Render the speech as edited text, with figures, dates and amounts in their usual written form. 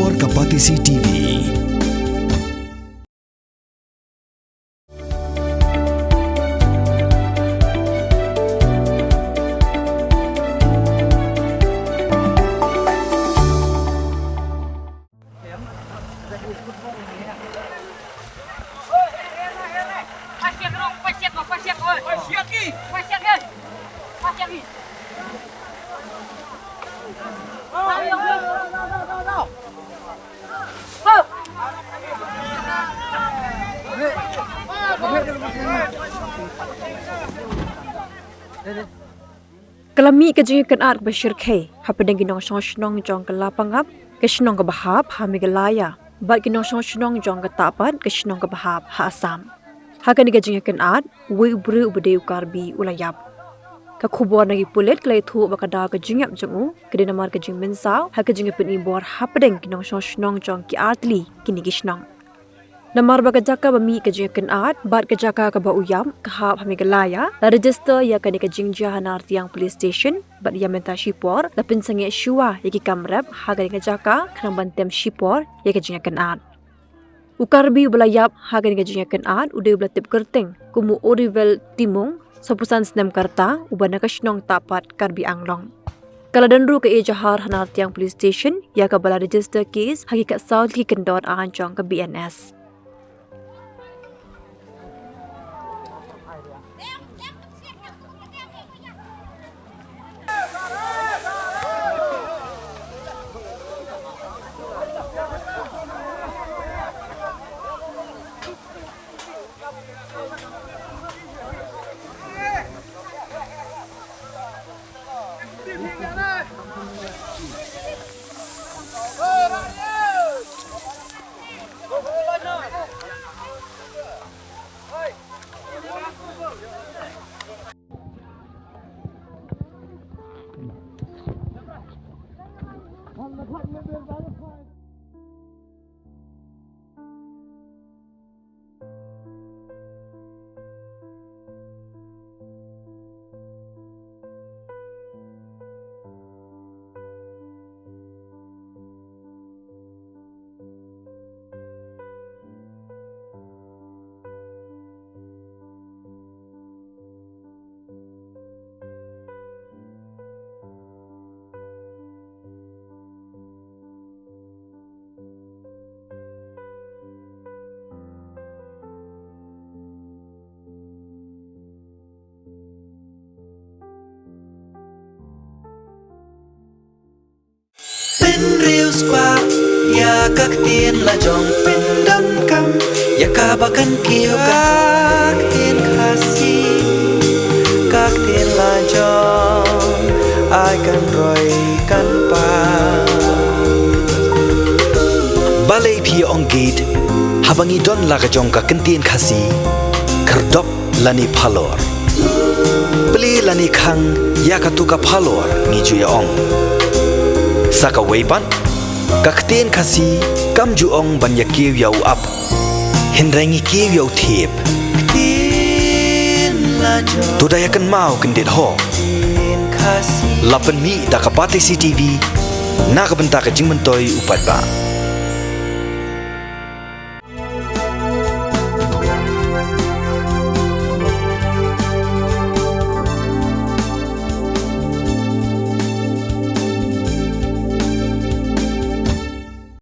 Bor Kapatisi TV. Kelami ke Jingïakynad Bashir K. Hapdeng Nong Nong jong ke Lapangap, ke Nong ke Bahap, Hamigalaya. Bat ke Nong jong ke Tahpat, ke Nong ke Bahap, Assam. Hakan ke Jingïakynad, we ubru ubdeu Karbi ulayap. Ka khubor nagi pulet kelai thu bakada ke Jingïak jongu, ke dinamar ke Jing Minsau, ha ke Jingïakyn ibor Hapdeng ke Nong jong ki artli kini ke Nong. Namar baga jaka bami ke Jingïakynad, bat ke jaka ke ba uyam, ke hap Hamigalaya, la register ya ke Jingïakynad tiang police station, bat ya menta shipor, la pinsangi shua ya ki kamrep, ha ke jaka kena bantem shipor ya ke Jingïakynad. Ukarbi ubelayap ha ke Jingïakynad, ude ubelatip kerteng, kumu orivel timung, sopusan snem karta, ubana ke Nong Tahpat Karbi Anglong. Kalau danru ke ejahar hanar tiang police station, ya ke bala register case, hakikat South ki kendor ahancong ke BNS. Pin real squad, ya các tiên là dòng pin đâm cam, ya cả ba căn kiêu các tiên khasi, các tiên là dòng ai cần rồi cần pa. Balai phi ong gate, habangi don la ka dòng các tiên khasi, kerdop lani phalor, beli lani khang ya ka tu ka phalor ni ju ya ong. Saka weipan, kakten kasi kam juong banya kiw yaw up, hinrangi kiw yaw tip. Tudayakan mau kendit ho. Lapan mi da kapatisi TV, nakabenta ka jingmentoy upat ba.